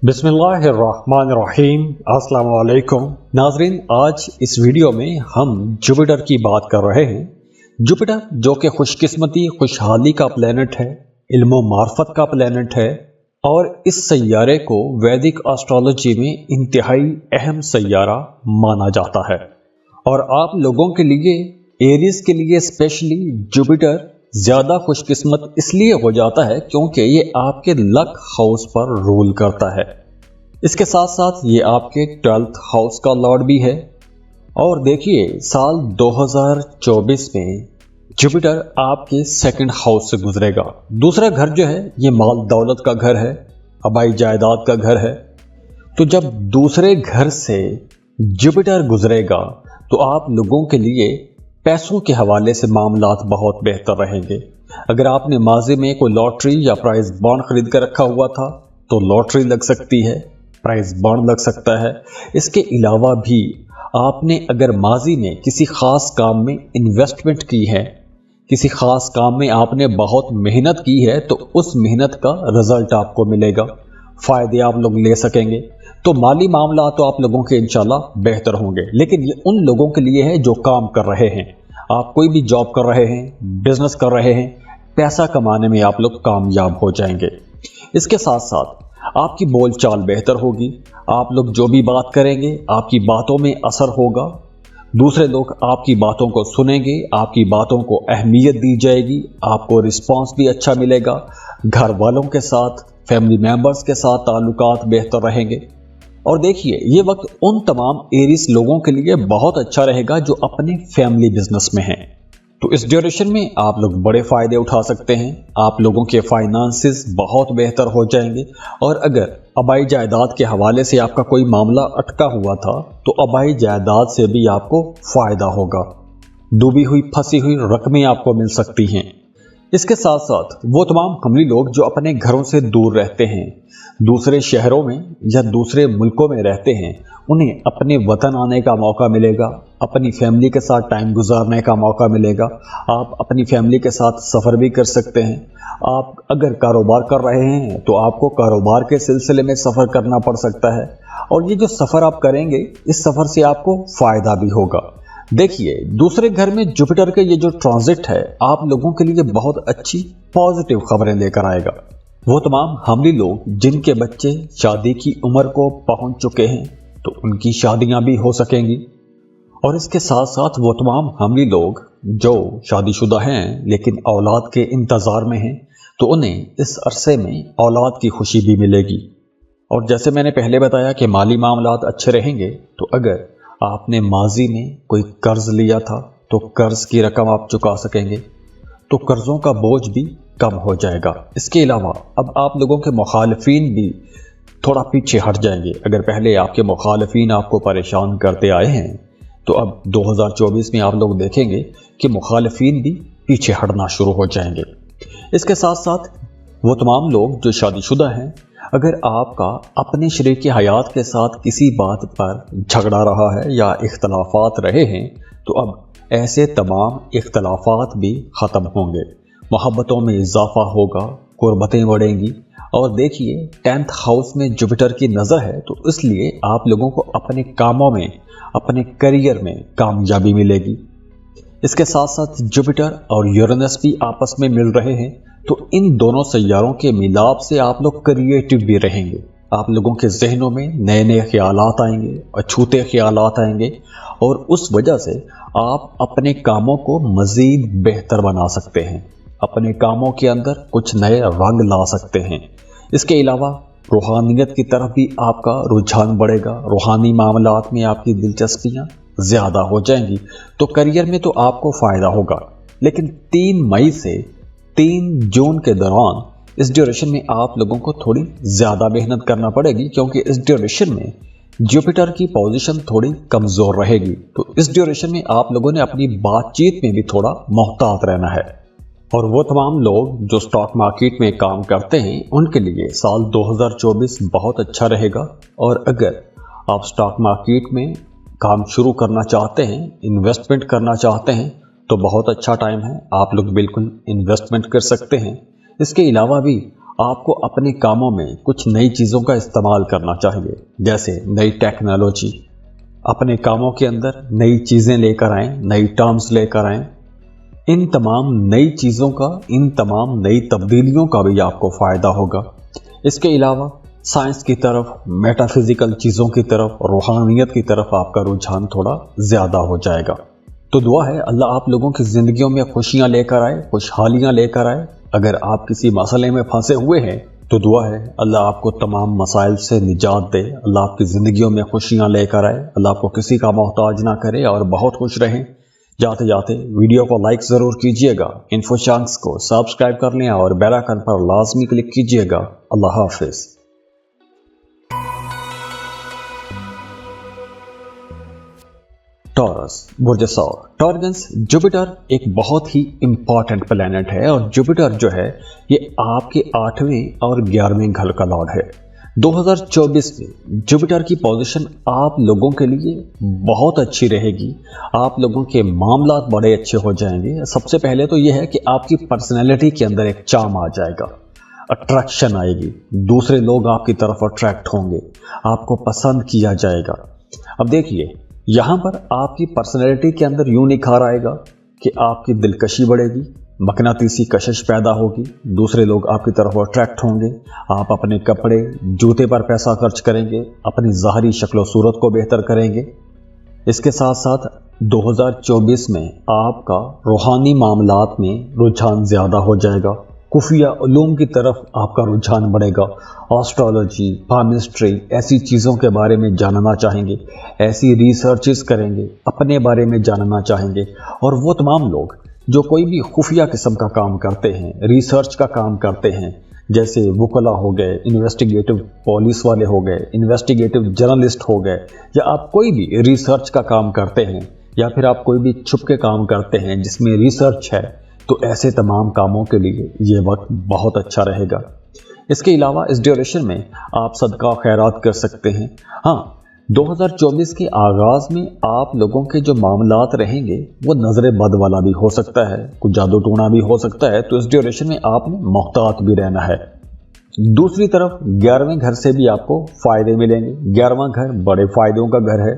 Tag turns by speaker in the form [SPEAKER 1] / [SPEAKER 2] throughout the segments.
[SPEAKER 1] बिस्मिल्लाहिर्रहमानिर्रहीम। अस्सलाम वालेकुम नाजरीन, आज इस वीडियो में हम जुपिटर की बात कर रहे हैं। जुपिटर जो कि खुशकिस्मती खुशहाली का प्लेनेट है, इल्म मार्फत का प्लेनेट है और इस सैयारे को वैदिक एस्ट्रोलॉजी में इंतहाई अहम सैयारा माना जाता है। और आप लोगों के लिए, एरीज के लिए स्पेशली जुपिटर ज़्यादा खुशकिस्मत इसलिए हो जाता है क्योंकि ये आपके लक हाउस पर रूल करता है। इसके साथ साथ ये आपके 12th हाउस का लॉर्ड भी है। और देखिए, साल 2024 में जुपिटर आपके 2nd हाउस से गुजरेगा। दूसरा घर जो है ये माल दौलत का घर है, आबाई जायदाद का घर है। तो जब दूसरे घर से जुपिटर गुजरेगा तो आप लोगों के लिए पैसों के हवाले से मामलात बहुत बेहतर रहेंगे। अगर आपने माजी में कोई लॉटरी या प्राइज बॉन्ड खरीद कर रखा हुआ था तो लॉटरी लग सकती है, प्राइज बॉन्ड लग सकता है। इसके अलावा भी आपने अगर माजी में किसी ख़ास काम में इन्वेस्टमेंट की है, किसी ख़ास काम में आपने बहुत मेहनत की है, तो उस मेहनत का रिज़ल्ट आपको मिलेगा, फ़ायदे आप लोग ले सकेंगे। तो माली मामला तो आप लोगों के इंशाल्लाह बेहतर होंगे। लेकिन ये उन लोगों के लिए है जो काम कर रहे हैं। आप कोई भी जॉब कर रहे हैं, बिजनेस कर रहे हैं, पैसा कमाने में आप लोग कामयाब हो जाएंगे। इसके साथ साथ आपकी बोलचाल बेहतर होगी। आप लोग जो भी बात करेंगे आपकी बातों में असर होगा, दूसरे लोग आपकी बातों को सुनेंगे, आपकी बातों को अहमियत दी जाएगी, आपको रिस्पांस भी अच्छा मिलेगा। घर वालों के साथ, फैमिली मेंबर्स के साथ ताल्लुकात बेहतर रहेंगे। और देखिए, ये वक्त उन तमाम एरीज लोगों के लिए बहुत अच्छा रहेगा जो अपने फैमिली बिजनेस में हैं। तो इस ड्यूरेशन में आप लोग बड़े फ़ायदे उठा सकते हैं। आप लोगों के फाइनेंसेस बहुत बेहतर हो जाएंगे। और अगर आबाई जायदाद के हवाले से आपका कोई मामला अटका हुआ था तो आबाई जायदाद से भी आपको फ़ायदा होगा। डूबी हुई फंसी हुई रकमें आपको मिल सकती हैं। इसके साथ साथ वो तमाम हमली लोग जो अपने घरों से दूर रहते हैं, दूसरे शहरों में या दूसरे मुल्कों में रहते हैं, उन्हें अपने वतन आने का मौका मिलेगा, अपनी फैमिली के साथ टाइम गुजारने का मौका मिलेगा। आप अपनी फैमिली के साथ सफ़र भी कर सकते हैं। आप अगर कारोबार कर रहे हैं तो आपको कारोबार के सिलसिले में सफ़र करना पड़ सकता है। और ये जो सफ़र आप करेंगे, इस सफ़र से आपको फ़ायदा भी होगा। देखिए, दूसरे घर में जुपिटर के ये जो ट्रांजिट है आप लोगों के लिए बहुत अच्छी पॉजिटिव खबरें लेकर आएगा। वो तमाम हमली लोग जिनके बच्चे शादी की उम्र को पहुंच चुके हैं तो उनकी शादियां भी हो सकेंगी। और इसके साथ साथ वो तमाम हमली लोग जो शादीशुदा हैं लेकिन औलाद के इंतज़ार में हैं तो उन्हें इस अरसे में औलाद की खुशी भी मिलेगी। और जैसे मैंने पहले बताया कि माली मामलात अच्छे रहेंगे, तो अगर आपने माजी में कोई कर्ज लिया था तो कर्ज की रकम आप चुका सकेंगे, तो कर्जों का बोझ भी कम हो जाएगा। इसके अलावा अब आप लोगों के मुखालिफिन भी थोड़ा पीछे हट जाएंगे। अगर पहले आपके मुखालिफिन आपको परेशान करते आए हैं तो अब 2024 में आप लोग देखेंगे कि मुखालिफिन भी पीछे हटना शुरू हो जाएंगे। इसके साथ साथ वो तमाम लोग जो शादीशुदा हैं, अगर आपका अपने शरीक हयात के साथ किसी बात पर झगड़ा रहा है या इख्तलाफात रहे हैं तो अब ऐसे तमाम इख्तलाफात भी ख़त्म होंगे, मोहब्बतों में इजाफा होगा, कुर्बतें बढ़ेंगी। और देखिए, 10th हाउस में जुपिटर की नज़र है तो इसलिए आप लोगों को अपने कामों में, अपने करियर में कामयाबी मिलेगी। इसके साथ साथ जुपिटर और यूरेनस भी आपस में मिल रहे हैं तो इन दोनों सैयारों के मिलाप से आप लोग क्रिएटिव भी रहेंगे। आप लोगों के जहनों में नए नए ख्यालात आएंगे, अछूते ख्यालात आएंगे और उस वजह से आप अपने कामों को मज़ीद बेहतर बना सकते हैं, अपने कामों के अंदर कुछ नए रंग ला सकते हैं। इसके अलावा रूहानियत की तरफ भी आपका रुझान बढ़ेगा, रूहानी मामलात में आपकी दिलचस्पियाँ ज़्यादा हो जाएंगी। तो करियर में तो आपको फ़ायदा होगा। लेकिन 3 मई से 3 जून के दौरान इस ड्यूरेशन में आप लोगों को थोड़ी ज़्यादा मेहनत करना पड़ेगी क्योंकि इस ड्यूरेशन में जुपिटर की पोजीशन थोड़ी कमज़ोर रहेगी। तो इस ड्यूरेशन में आप लोगों ने अपनी बातचीत में भी थोड़ा मोहतात रहना है। और वो तमाम लोग जो स्टॉक मार्केट में काम करते हैं उनके लिए साल 2024 बहुत अच्छा रहेगा। और अगर आप स्टॉक मार्केट में काम शुरू करना चाहते हैं, इन्वेस्टमेंट करना चाहते हैं तो बहुत अच्छा टाइम है, आप लोग बिल्कुल इन्वेस्टमेंट कर सकते हैं। इसके अलावा भी آپ کو اپنے کاموں میں کچھ نئی چیزوں کا استعمال کرنا چاہیے، جیسے نئی ٹیکنالوجی۔ اپنے کاموں کے اندر نئی چیزیں لے کر آئیں، نئی ٹرمز لے کر آئیں۔ ان تمام نئی چیزوں کا، ان تمام نئی تبدیلیوں کا بھی آپ کو فائدہ ہوگا۔ اس کے علاوہ سائنس کی طرف، میٹا فزیکل چیزوں کی طرف، روحانیت کی طرف آپ کا رجحان تھوڑا زیادہ ہو جائے گا۔ تو دعا ہے اللہ آپ لوگوں کی زندگیوں میں خوشیاں لے کر آئے، خوشحالیاں لے کر آئے۔ اگر آپ کسی مسئلے میں پھنسے ہوئے ہیں تو دعا ہے اللہ آپ کو تمام مسائل سے نجات دے، اللہ آپ کی زندگیوں میں خوشیاں لے کر آئے، اللہ آپ کو کسی کا محتاج نہ کرے اور بہت خوش رہیں۔ جاتے جاتے ویڈیو کو لائک ضرور کیجئے گا، انفو چانکس کو سبسکرائب کر لیں اور بیل آئیکن پر لازمی کلک کیجئے گا۔ اللہ حافظ۔ ٹورس، برج ثور، ٹورگنس، جوپیٹر ایک بہت ہی امپورٹنٹ پلینٹ ہے، اور جوپیٹر جو ہے یہ آپ کے 8ویں اور 11ویں گھر کا لارڈ ہے۔ 2024 میں جوپیٹر کی پوزیشن آپ لوگوں کے لیے بہت اچھی رہے گی۔ آپ لوگوں کے معاملات بڑے اچھے ہو جائیں گے۔ سب سے پہلے تو یہ ہے کہ آپ کی پرسنالٹی کے اندر ایک چارم آ جائے گا، اٹریکشن آئے گی، دوسرے لوگ آپ کی طرف اٹریکٹ ہوں گے، آپ کو پسند کیا جائے گا۔ اب دیکھیے یہاں پر آپ کی پرسنالٹی کے اندر یوں نکھار آئے گا کہ آپ کی دلکشی بڑھے گی، مقناطیسی کشش پیدا ہوگی، دوسرے لوگ آپ کی طرف اٹریکٹ ہوں گے، آپ اپنے کپڑے جوتے پر پیسہ خرچ کریں گے، اپنی ظاہری شکل و صورت کو بہتر کریں گے۔ اس کے ساتھ ساتھ 2024 میں آپ کا روحانی معاملات میں رجحان زیادہ ہو جائے گا، خفیہ علوم کی طرف آپ کا رجحان بڑھے گا، آسٹرالوجی، پامسٹری، ایسی چیزوں کے بارے میں جاننا چاہیں گے، ایسی ریسرچز کریں گے، اپنے بارے میں جاننا چاہیں گے۔ اور وہ تمام لوگ جو کوئی بھی خفیہ قسم کا کام کرتے ہیں، ریسرچ کا کام کرتے ہیں، جیسے وکلا ہو گئے، انویسٹیگیٹو پولیس والے ہو گئے، انویسٹیگیٹو جرنلسٹ ہو گئے، یا آپ کوئی بھی ریسرچ کا کام کرتے ہیں، یا پھر آپ کوئی بھی چھپ کے کام کرتے ہیں جس میں ریسرچ ہے، تو ایسے تمام کاموں کے لیے یہ وقت بہت اچھا رہے گا۔ اس کے علاوہ اس ڈیوریشن میں آپ صدقہ خیرات کر سکتے ہیں۔ ہاں، 2024 کے آغاز میں آپ لوگوں کے جو معاملات رہیں گے وہ نظر بد والا بھی ہو سکتا ہے، کچھ جادو ٹونا بھی ہو سکتا ہے، تو اس ڈیوریشن میں آپ نے محتاط بھی رہنا ہے۔ دوسری طرف 11ویں گھر سے بھی آپ کو فائدے ملیں گے۔ 11واں گھر بڑے فائدوں کا گھر ہے،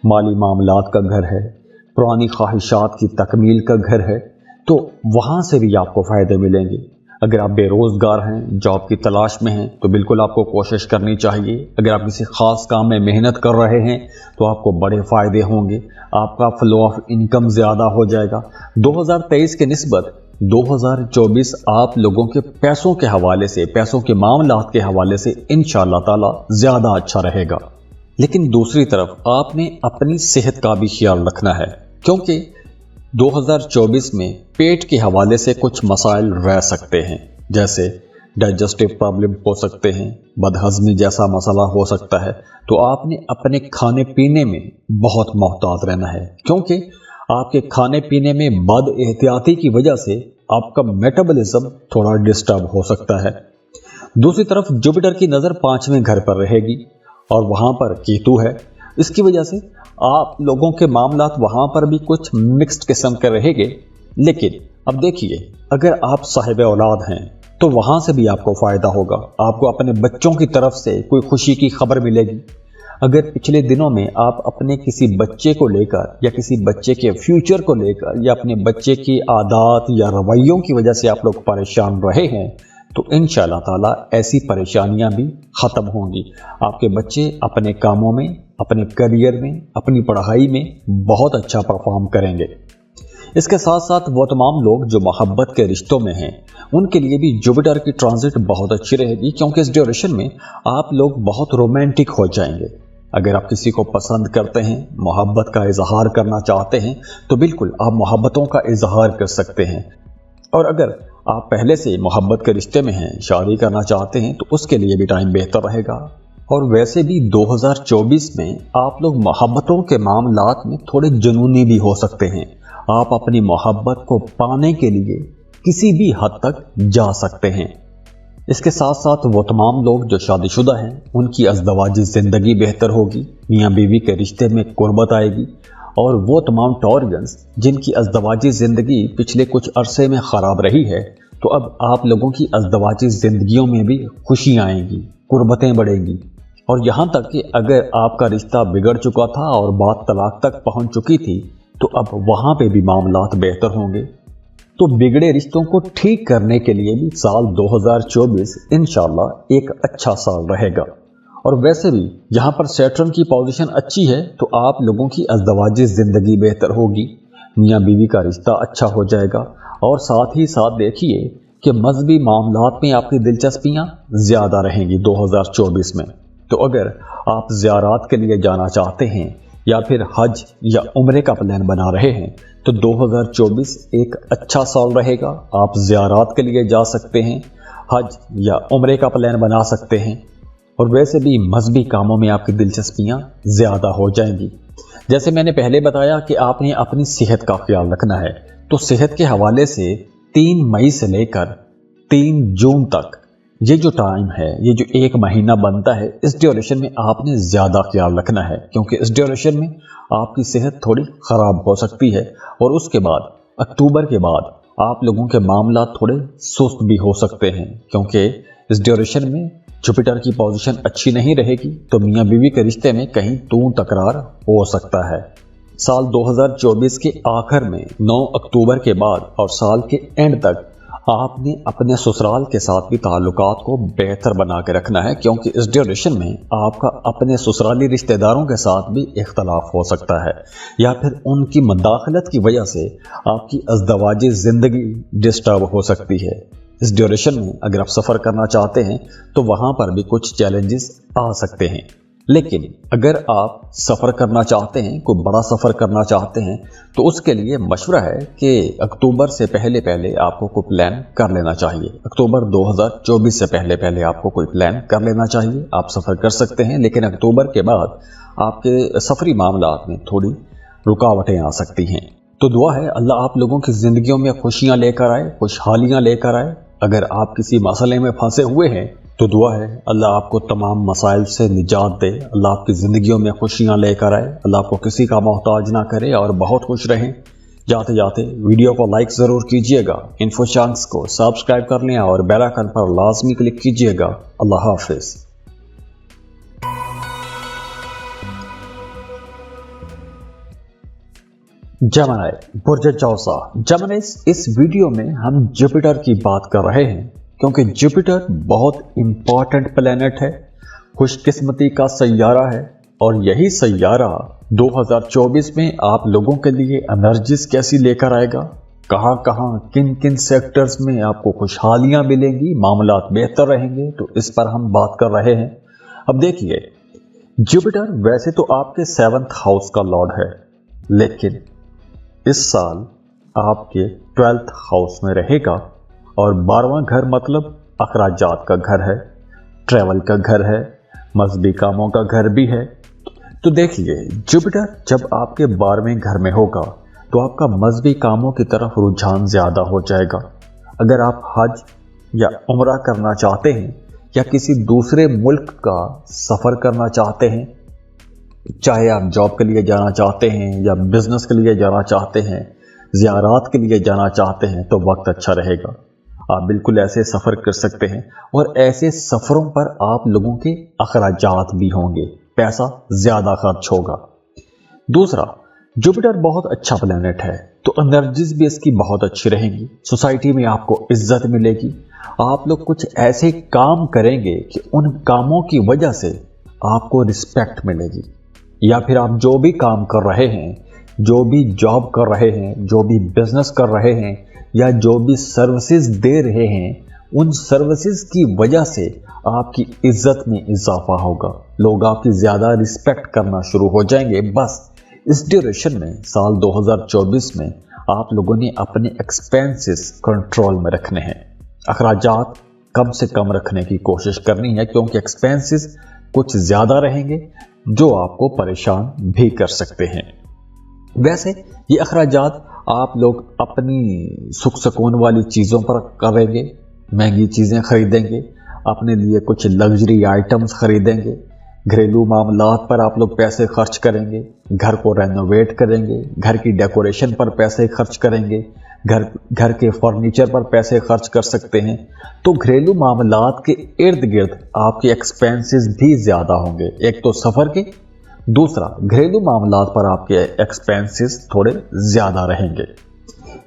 [SPEAKER 1] مالی معاملات کا گھر ہے، پرانی خواہشات کی تکمیل کا گھر ہے، تو وہاں سے بھی آپ کو فائدے ملیں گے۔ اگر آپ بے روزگار ہیں، جاب کی تلاش میں ہیں، تو بالکل آپ کو کوشش کرنی چاہیے۔ اگر آپ کسی خاص کام میں محنت کر رہے ہیں تو آپ کو بڑے فائدے ہوں گے، آپ کا فلو آف انکم زیادہ ہو جائے گا۔ 2023 کے نسبت 2024 آپ لوگوں کے پیسوں کے حوالے سے، پیسوں کے معاملات کے حوالے سے انشاءاللہ تعالی زیادہ اچھا رہے گا۔ لیکن دوسری طرف آپ نے اپنی صحت کا بھی خیال رکھنا ہے، کیونکہ 2024 میں پیٹ کے حوالے سے کچھ مسائل رہ سکتے ہیں، جیسے ڈائجسٹو پرابلم ہو سکتے ہیں، بد ہضمی جیسا مسئلہ ہو سکتا ہے۔ تو آپ نے اپنے کھانے پینے میں بہت محتاط رہنا ہے، کیونکہ آپ کے کھانے پینے میں بد احتیاطی کی وجہ سے آپ کا میٹابولزم تھوڑا ڈسٹرب ہو سکتا ہے۔ دوسری طرف جوپیٹر کی نظر 5ویں گھر پر رہے گی اور وہاں پر کیتو ہے، اس کی وجہ سے آپ لوگوں کے معاملات وہاں پر بھی کچھ مکسڈ قسم کے رہیں گے۔ لیکن اب دیکھیے اگر آپ صاحب اولاد ہیں تو وہاں سے بھی آپ کو فائدہ ہوگا، آپ کو اپنے بچوں کی طرف سے کوئی خوشی کی خبر ملے گی۔ اگر پچھلے دنوں میں آپ اپنے کسی بچے کو لے کر یا کسی بچے کے فیوچر کو لے کر یا اپنے بچے کی عادات یا رویوں کی وجہ سے آپ لوگ پریشان رہے ہیں، تو انشاءاللہ تعالی ایسی پریشانیاں بھی ختم ہوں گی۔ آپ کے بچے اپنے کاموں میں، اپنے کیریئر میں، اپنی پڑھائی میں بہت اچھا پرفارم کریں گے۔ اس کے ساتھ ساتھ وہ تمام لوگ جو محبت کے رشتوں میں ہیں ان کے لیے بھی جوپیٹر کی ٹرانزٹ بہت اچھی رہے گی، کیونکہ اس ڈیوریشن میں آپ لوگ بہت رومانٹک ہو جائیں گے۔ اگر آپ کسی کو پسند کرتے ہیں، محبت کا اظہار کرنا چاہتے ہیں، تو بالکل آپ محبتوں کا اظہار کر سکتے ہیں۔ اور اگر آپ پہلے سے محبت کے رشتے میں ہیں، شادی کرنا چاہتے ہیں، تو اس کے لیے بھی ٹائم بہتر رہے گا۔ اور ویسے بھی 2024 میں آپ لوگ محبتوں کے معاملات میں تھوڑے جنونی بھی ہو سکتے ہیں۔ آپ اپنی محبت کو پانے کے لیے کسی بھی حد تک جا سکتے ہیں۔ اس کے ساتھ ساتھ وہ تمام لوگ جو شادی شدہ ہیں ان کی ازدواجی زندگی بہتر ہوگی، میاں بیوی کے رشتے میں قربت آئے گی۔ اور وہ تمام ٹورگنز جن کی ازدواجی زندگی پچھلے کچھ عرصے میں خراب رہی ہے، तो अब आप लोगों की अज़दवाजी ज़िंदगियों में भी खुशियाँ आएंगी, कुर्बतें बढ़ेंगी। और यहाँ तक कि अगर आपका रिश्ता बिगड़ चुका था और बात तलाक तक पहुँच चुकी थी, तो अब वहाँ पे भी मामलात बेहतर होंगे। तो बिगड़े रिश्तों को ठीक करने के लिए भी साल 2024 इंशाल्लाह एक अच्छा साल रहेगा। और वैसे भी यहाँ पर सैटर्न की पोजीशन अच्छी है, तो आप लोगों की अज़दवाजी ज़िंदगी बेहतर होगी, मियाँ बीवी का रिश्ता अच्छा हो जाएगा। और साथ ही साथ देखिए कि मजहबी मामलात में आपकी दिलचस्पियाँ ज़्यादा रहेंगी 2024 में। तो अगर आप ज़ियारत के लिए जाना चाहते हैं या फिर हज या उम्रे का प्लान बना रहे हैं, तो 2024 एक अच्छा साल रहेगा। आप ज़ियारत के लिए जा सकते हैं, हज या उम्रे का प्लान बना सकते हैं। और वैसे भी मजहबी कामों में आपकी दिलचस्पियाँ ज़्यादा हो जाएंगी। जैसे मैंने पहले बताया कि आपने अपनी सेहत का ख्याल रखना है, तो सेहत के हवाले से 3 मई से लेकर 3 जून तक ये जो टाइम है, ये जो एक महीना बनता है, इस ड्यूरेशन में आपने ज़्यादा ख्याल रखना है, क्योंकि इस ड्यूरेशन में आपकी सेहत थोड़ी ख़राब हो सकती है। और उसके बाद अक्टूबर के बाद आप लोगों के मामला थोड़े सुस्त भी हो सकते हैं, क्योंकि इस ड्यूरेशन में जुपिटर की पोजीशन अच्छी नहीं रहेगी, तो मियाँ बीवी के रिश्ते में कहीं तू तकरार हो सकता है। साल 2024 के आखिर में 9 अक्टूबर के बाद और साल के एंड तक आपने अपने ससुराल के साथ भी ताल्लुकात को बेहतर बना के रखना है, क्योंकि इस ड्यूरेशन में आपका अपने ससुराली रिश्तेदारों के साथ भी इख्तलाफ हो सकता है, या फिर उनकी मदाखलत की वजह से आपकी अज़दवाजी ज़िंदगी डिस्टर्ब हो सकती है। इस ड्यूरेशन में अगर आप सफ़र करना चाहते हैं तो वहाँ पर भी कुछ चैलेंजेस आ सकते हैं। लेकिन अगर आप सफ़र करना चाहते हैं, कोई बड़ा सफ़र करना चाहते हैं, तो उसके लिए मशवरा है कि अक्टूबर से पहले पहले आपको कोई प्लान कर लेना चाहिए। अक्टूबर 2024 से पहले पहले आपको कोई प्लान कर लेना चाहिए। आप सफ़र कर सकते हैं, लेकिन अक्टूबर के बाद आपके सफरी मामलात में थोड़ी रुकावटें आ सकती हैं। तो दुआ है अल्लाह आप लोगों की ज़िंदगियों में खुशियाँ लेकर आए, खुशहालियाँ लेकर आए। अगर आप किसी मसले में फंसे हुए हैं तो दुआ है अल्लाह आपको तमाम मसाइल से निजात दे, अल्लाह आपकी ज़िंदगियों में खुशियाँ लेकर आए, अल्लाह आपको किसी का मोहताज ना करे और बहुत खुश रहें। जाते जाते वीडियो को लाइक ज़रूर कीजिएगा, इन्फो चैनल्स को सब्सक्राइब कर लें और बेल आइकन पर लाजमी क्लिक कीजिएगा। अल्लाह हाफिज़। जेमिनी बुर्ज जौसा। जेमिनी, इस वीडियो में हम जुपिटर की बात कर रहे हैं, क्योंकि जुपिटर बहुत इम्पॉर्टेंट प्लेनेट है, खुशकिस्मती का सैयारा है। और यही सैयारा 2024 में आप लोगों के लिए एनर्जीज कैसी लेकर आएगा, कहाँ कहाँ किन किन सेक्टर्स में आपको खुशहालियाँ मिलेंगी, मामलात बेहतर रहेंगे, तो इस पर हम बात कर रहे हैं। अब देखिए, जुपिटर वैसे तो आपके 7th हाउस का लॉर्ड है, लेकिन इस साल आपके 12th हाउस में रहेगा। और 12वां घर मतलब अखराजात का घर है, ट्रैवल का घर है, मजहबी कामों का घर भी है। तो देखिए, जुपिटर जब आपके 12वें घर में होगा तो आपका मजहबी कामों की तरफ रुझान ज़्यादा हो जाएगा। अगर आप हज या उम्रा करना चाहते हैं या किसी दूसरे मुल्क का सफ़र करना चाहते हैं, चाहे आप जॉब के लिए जाना चाहते हैं या बिजनेस के लिए जाना चाहते हैं, ज़ियारत के लिए जाना चाहते हैं, तो वक्त अच्छा रहेगा। आप बिल्कुल ऐसे सफ़र कर सकते हैं और ऐसे सफ़रों पर आप लोगों के अखराजात भी होंगे, पैसा ज़्यादा खर्च होगा। दूसरा, जुपिटर बहुत अच्छा प्लैनेट है, तो एनर्जीज भी इसकी बहुत अच्छी रहेंगी। सोसाइटी में आपको इज्जत मिलेगी, आप लोग कुछ ऐसे काम करेंगे कि उन कामों की वजह से आपको रिस्पेक्ट मिलेगी। या फिर आप जो भी काम कर रहे हैं, जो भी जॉब कर रहे हैं, जो भी बिजनेस कर रहे हैं या जो भी सर्विसेज दे रहे हैं, उन सर्विसेज की वजह से आपकी इज्जत में इजाफा होगा, लोग आपकी ज़्यादा रिस्पेक्ट करना शुरू हो जाएंगे। बस इस ड्यूरेशन में साल 2024 में आप लोगों ने अपने एक्सपेंसेस कंट्रोल में रखने हैं, अखराजात कम से कम रखने की कोशिश करनी है, क्योंकि एक्सपेंसेस कुछ ज़्यादा रहेंगे जो आपको परेशान भी कर सकते हैं। वैसे ये अखराजात आप लोग अपनी सुख सुकून वाली चीज़ों पर करेंगे, महंगी चीज़ें खरीदेंगे, अपने लिए कुछ लग्जरी आइटम्स खरीदेंगे, घरेलू मामलात पर आप लोग पैसे खर्च करेंगे, घर को रेनोवेट करेंगे, घर की डेकोरेशन पर पैसे खर्च करेंगे, घर के फर्नीचर पर पैसे खर्च कर सकते हैं। तो घरेलू मामलात के इर्द गिर्द आपके एक्सपेंसेस भी ज़्यादा होंगे। एक तो सफ़र के, दूसरा घरेलू मामलात पर आपके एक्सपेंसेस थोड़े ज़्यादा रहेंगे।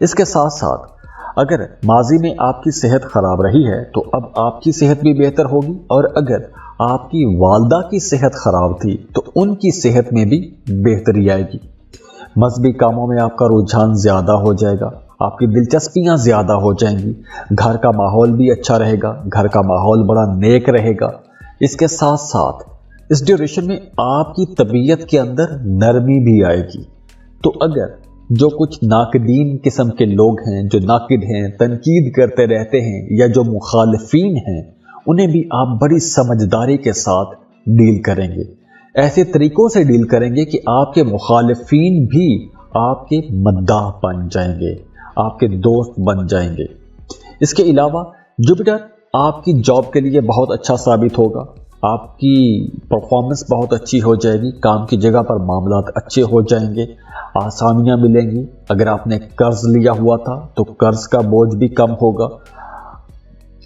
[SPEAKER 1] इसके साथ साथ अगर माजी में आपकी सेहत ख़राब रही है तो अब आपकी सेहत भी बेहतर होगी, और अगर आपकी वालदा की सेहत ख़राब थी तो उनकी सेहत में भी बेहतरी आएगी। मजहबी कामों में आपका रुझान ज़्यादा हो जाएगा, आपकी दिलचस्पियाँ ज़्यादा हो जाएंगी, घर का माहौल भी अच्छा रहेगा, घर का माहौल बड़ा नेक रहेगा। इसके साथ साथ इस ड्यूरेशन में आपकी तबीयत के अंदर नरमी भी आएगी। तो अगर जो कुछ नाकदीन किस्म के लोग हैं, जो नाकिद हैं, तनकीद करते रहते हैं, या जो मुखालिफीन हैं, उन्हें भी आप बड़ी समझदारी के साथ डील करेंगे। ऐसे तरीकों से डील करेंगे कि आपके मुखालिफीन भी आपके मद्दाह बन जाएंगे, आपके दोस्त बन जाएंगे। इसके अलावा जुपिटर आपकी जॉब के लिए बहुत अच्छा साबित होगा। आपकी परफॉर्मेंस बहुत अच्छी हो जाएगी, काम की जगह पर मामलात अच्छे हो जाएंगे, आसानियां मिलेंगी। अगर आपने कर्ज लिया हुआ था तो कर्ज का बोझ भी कम होगा,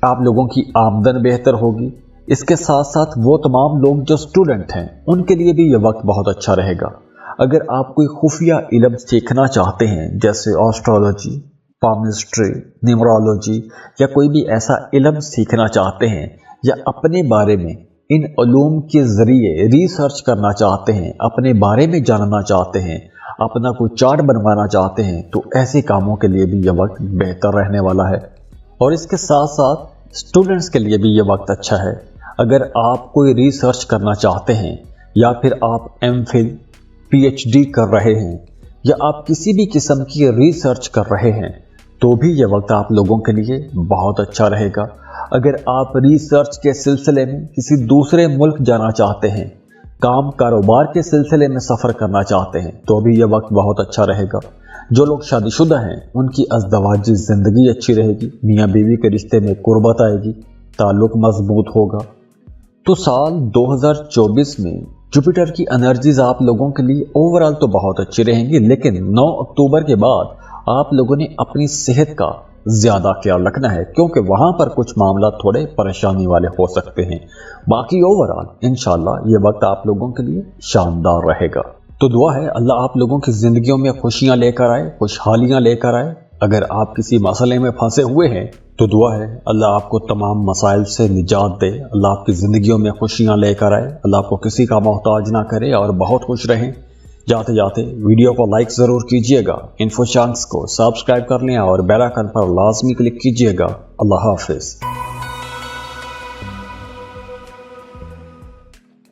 [SPEAKER 1] आप लोगों की आमदन बेहतर होगी। इसके साथ साथ वो तमाम लोग जो स्टूडेंट हैं उनके लिए भी ये वक्त बहुत अच्छा रहेगा। अगर आप कोई खुफिया इल्म सीखना चाहते हैं, जैसे एस्ट्रोलॉजी, पामिस्ट्री, न्यूमरोलॉजी, या कोई भी ऐसा इल्म सीखना चाहते हैं, या अपने बारे में इन उलूम के ज़रिए रिसर्च करना चाहते हैं, अपने बारे में जानना चाहते हैं, अपना कोई चार्ट बनवाना चाहते हैं, तो ऐसे कामों के लिए भी यह वक्त बेहतर रहने वाला है। और इसके साथ साथ स्टूडेंट्स के लिए भी ये वक्त अच्छा है। अगर आप कोई रिसर्च करना चाहते हैं, या फिर आप एमफिल, पीएचडी कर रहे हैं, या आप किसी भी किस्म की रिसर्च कर रहे हैं, तो भी ये वक्त आप लोगों के लिए बहुत अच्छा रहेगा। अगर आप रिसर्च के सिलसिले में किसी दूसरे मुल्क जाना चाहते हैं, काम कारोबार के सिलसिले में सफ़र करना चाहते हैं, तो भी ये वक्त बहुत अच्छा रहेगा। जो लोग शादीशुदा हैं उनकी अज़दवाजी ज़िंदगी अच्छी रहेगी, मियाँ बीवी के रिश्ते में कुर्बत आएगी, ताल्लुक़ मजबूत होगा। तो साल 2024 में जुपिटर की एनर्जीज आप लोगों के लिए ओवरऑल तो बहुत अच्छी रहेंगी, लेकिन 9 अक्टूबर के बाद आप लोगों ने अपनी सेहत का ज़्यादा ख्याल रखना है, क्योंकि वहाँ पर कुछ मामला थोड़े परेशानी वाले हो सकते हैं। बाकी ओवरऑल इंशाल्लाह ये वक्त आप लोगों के लिए शानदार रहेगा। तो दुआ है अल्लाह आप लोगों की ज़िंदगियों में खुशियाँ लेकर आए, खुशहालियाँ लेकर आए। अगर आप किसी मसले में फंसे हुए हैं तो दुआ है अल्लाह आपको तमाम मसाइल से निजात दे, अल्लाह आपकी ज़िंदगियों में खुशियाँ लेकर आए, अल्लाह आपको किसी का मोहताज ना करे और बहुत खुश रहें। जाते जाते वीडियो को लाइक ज़रूर कीजिएगा, इन्फो चांस को सब्सक्राइब कर लें और बेल आइकन पर लाजमी क्लिक कीजिएगा। अल्लाह हाफिज़।